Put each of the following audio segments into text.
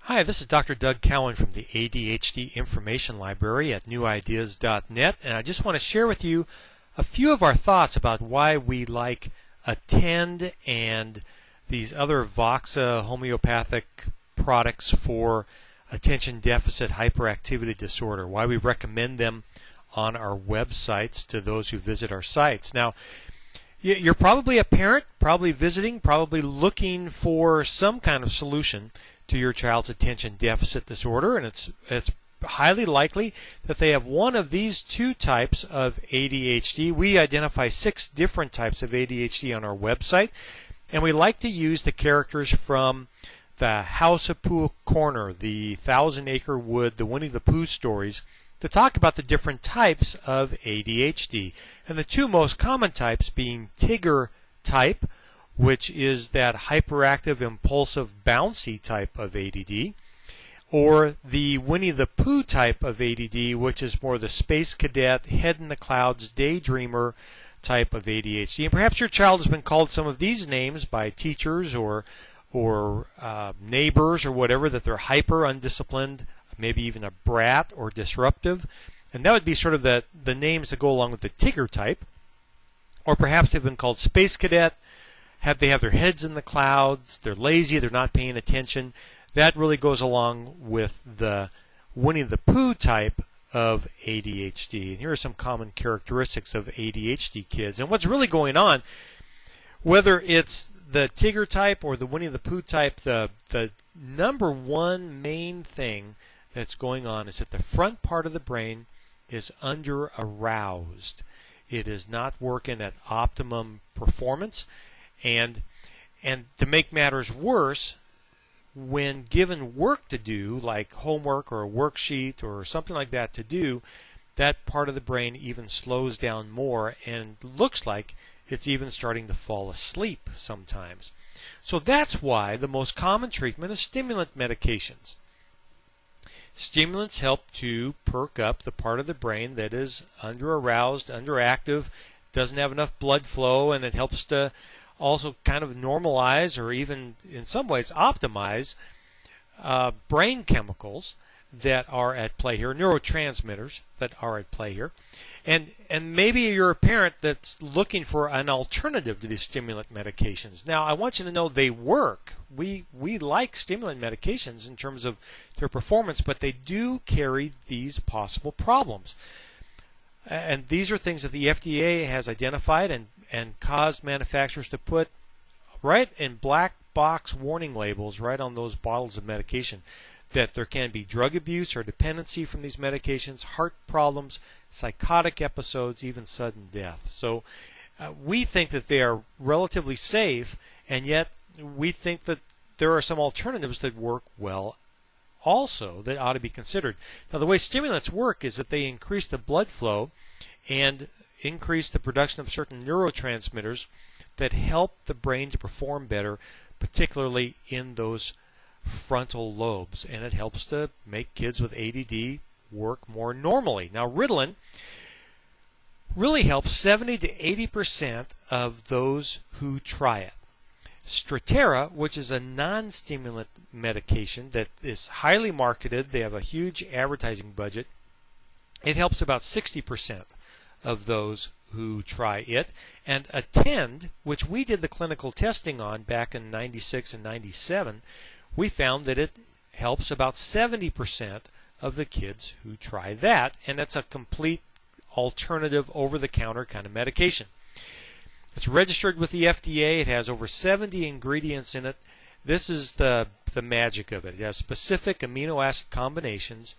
Hi, this is Dr. Doug Cowan from the ADHD Information Library at newideas.net, and I just want to share with you a few of our thoughts about why we like Attend and these other Voxa homeopathic products for attention deficit hyperactivity disorder, why we recommend them on our websites to those who visit our sites. Now, you're probably a parent, probably visiting, probably looking for some kind of solution to your child's attention deficit disorder, and it's highly likely that they have one of these two types of ADHD. We identify 6 different types of ADHD on our website, and we like to use the characters from the House of Pooh Corner, the Thousand Acre Wood, the Winnie the Pooh stories to talk about the different types of ADHD, and the 2 most common types being Tigger type, which is that hyperactive, impulsive, bouncy type of ADD, or the Winnie the Pooh type of ADD, which is more the space cadet, head in the clouds, daydreamer type of ADHD. And perhaps your child has been called some of these names by teachers or neighbors or whatever, that they're hyper, undisciplined, maybe even a brat or disruptive. And that would be sort of the names that go along with the Tigger type. Or perhaps they've been called space cadet, they have their heads in the clouds, they're lazy, they're not paying attention. That really goes along with the Winnie the Pooh type of ADHD. And here are some common characteristics of ADHD kids. And what's really going on, whether it's the Tigger type or the Winnie the Pooh type, the number one main thing that's going on is that the front part of the brain is under-aroused. It is not working at optimum performance. And to make matters worse, when given work to do, like homework or a worksheet or something like that to do, that part of the brain even slows down more and looks like it's even starting to fall asleep sometimes. So that's why the most common treatment is stimulant medications. Stimulants help to perk up the part of the brain that is under-aroused, underactive, doesn't have enough blood flow, and it helps to also kind of normalize or even in some ways optimize brain chemicals that are at play here, neurotransmitters that are at play here. And maybe you're a parent that's looking for an alternative to these stimulant medications. Now, I want you to know they work. We like stimulant medications in terms of their performance, but they do carry these possible problems. And these are things that the FDA has identified and caused manufacturers to put right in black box warning labels right on those bottles of medication, that there can be drug abuse or dependency from these medications, heart problems, psychotic episodes, even sudden death. So we think that they are relatively safe, and yet we think that there are some alternatives that work well also that ought to be considered. Now, the way stimulants work is that they increase the blood flow and increase the production of certain neurotransmitters that help the brain to perform better, particularly in those frontal lobes, and it helps to make kids with ADD work more normally. Now, Ritalin really helps 70 to 80% of those who try it. Strattera, which is a non-stimulant medication that is highly marketed, they have a huge advertising budget, it helps about 60% of those who try it. And Attend, which we did the clinical testing on back in 96 and 97, we found that it helps about 70% of the kids who try that, and that's a complete alternative over-the-counter kind of medication. It's registered with the FDA. It has over 70 ingredients in it. This is the magic of it. It has specific amino acid combinations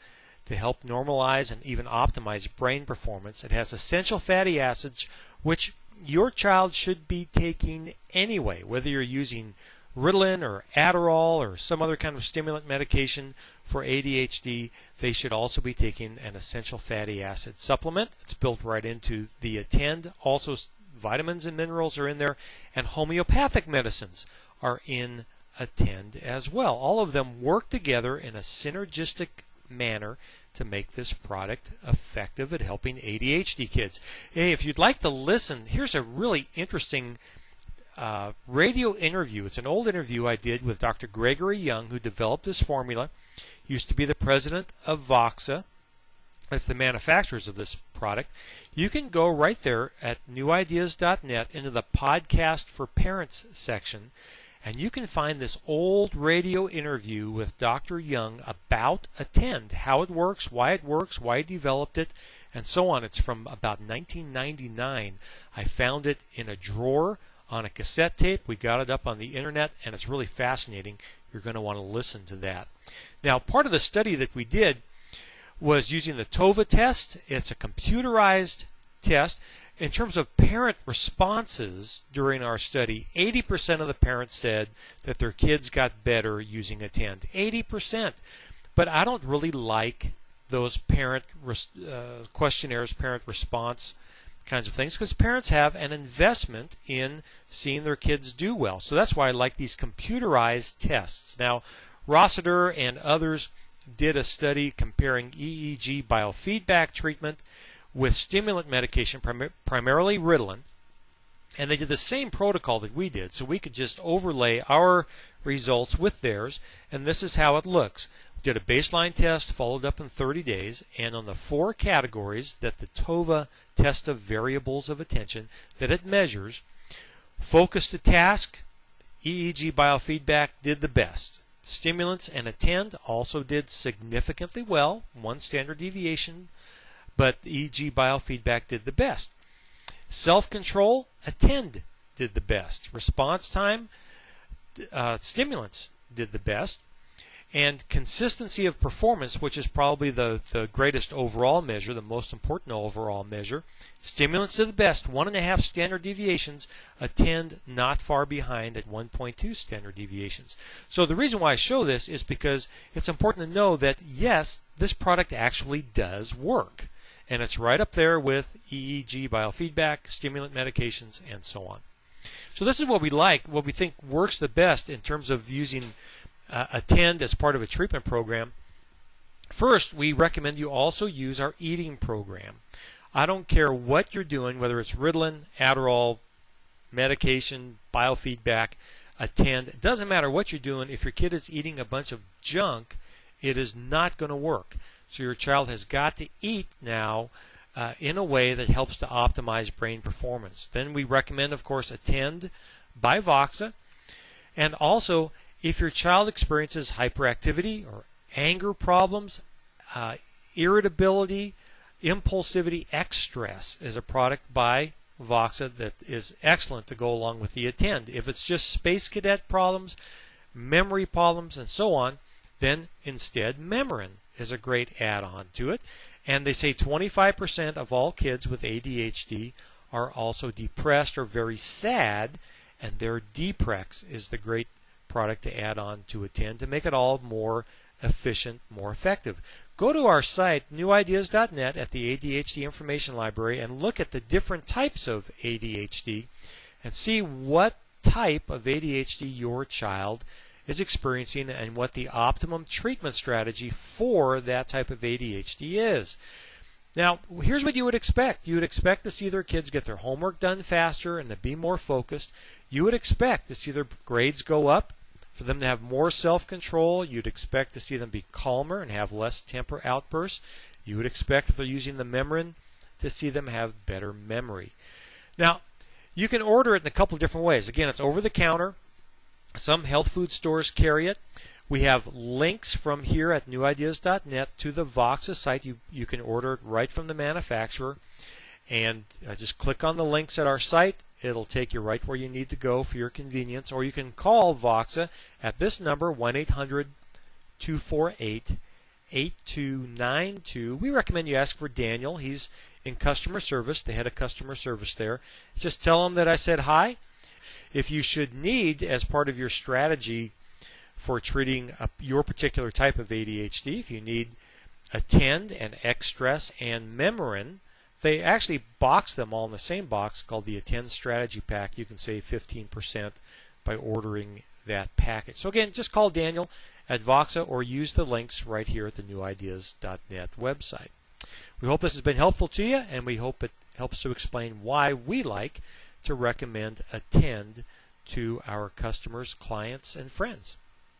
to help normalize and even optimize brain performance. It has essential fatty acids, which your child should be taking anyway, whether you're using Ritalin or Adderall or some other kind of stimulant medication for ADHD. They should also be taking an essential fatty acid supplement. It's built right into the Attend. Also, vitamins and minerals are in there, and homeopathic medicines are in Attend as well. All of them work together in a synergistic manner to make this product effective at helping ADHD kids. Hey, if you'd like to listen, here's a really interesting radio interview. It's an old interview I did with Dr. Gregory Young, who developed this formula. He used to be the president of Voxa. That's the manufacturers of this product. You can go right there at newideas.net into the podcast for parents section, and you can find this old radio interview with Dr. Young about Attend, how it works, why he developed it, and so on. It's from about 1999. I found it in a drawer on a cassette tape. We got it up on the internet, and it's really fascinating. You're going to want to listen to that. Now, part of the study that we did was using the Tova Test. It's a computerized test. In terms of parent responses during our study, 80% of the parents said that their kids got better using Attend. 80%. But I don't really like those parent questionnaires, parent response kinds of things, because parents have an investment in seeing their kids do well. So that's why I like these computerized tests. Now, Rossiter and others did a study comparing EEG biofeedback treatment with stimulant medication, primarily Ritalin, and they did the same protocol that we did, so we could just overlay our results with theirs, and this is how it looks. We did a baseline test, followed up in 30 days, and on the 4 categories that the Tova Test of variables of attention that it measures, focus to task, EEG biofeedback did the best. Stimulants and Attend also did significantly well, 1 standard deviation, but EEG biofeedback did the best. Self-control, Attend did the best. Response time, stimulants did the best. And consistency of performance, which is probably the greatest overall measure, the most important overall measure, stimulants did the best, 1.5 standard deviations. Attend not far behind at 1.2 standard deviations. So the reason why I show this is because it's important to know that, yes, this product actually does work. And it's right up there with EEG biofeedback, stimulant medications, and so on. So this is what we like, what we think works the best in terms of using Attend as part of a treatment program. First, we recommend you also use our eating program. I don't care what you're doing, whether it's Ritalin, Adderall, medication, biofeedback, Attend. It doesn't matter what you're doing. If your kid is eating a bunch of junk, it is not going to work. So your child has got to eat now in a way that helps to optimize brain performance. Then we recommend, of course, Attend by Voxa. And also, if your child experiences hyperactivity or anger problems, irritability, impulsivity, X stress is a product by Voxa that is excellent to go along with the Attend. If it's just Space Cadet problems, memory problems, and so on, then instead Memorin is a great add-on to it. And they say 25% of all kids with ADHD are also depressed or very sad, and their Deprex is the great product to add on to Attend to make it all more efficient, more effective. Go to our site, newideas.net, at the ADHD Information Library, and look at the different types of ADHD and see what type of ADHD your child is experiencing and what the optimum treatment strategy for that type of ADHD is. Now, here's what you would expect. You would expect to see their kids get their homework done faster and to be more focused. You would expect to see their grades go up, for them to have more self-control. You'd expect to see them be calmer and have less temper outbursts. You would expect, if they're using the Memorin, to see them have better memory. Now, you can order it in a couple of different ways. Again, it's over the counter. Some health food stores carry it. We have links from here at newideas.net to the Voxa site. You can order it right from the manufacturer. And just click on the links at our site. It'll take you right where you need to go for your convenience. Or you can call Voxa at this number, 1-800-248-8292. We recommend you ask for Daniel. He's in customer service, the head of customer service there. Just tell him that I said hi. If you should need, as part of your strategy for treating your particular type of ADHD, if you need Attend and X-Stress and Memorin, they actually box them all in the same box called the Attend Strategy Pack. You can save 15% by ordering that package. So again, just call Daniel at Voxa or use the links right here at the newideas.net website. We hope this has been helpful to you, and we hope it helps to explain why we like to recommend Attend to our customers, clients, and friends.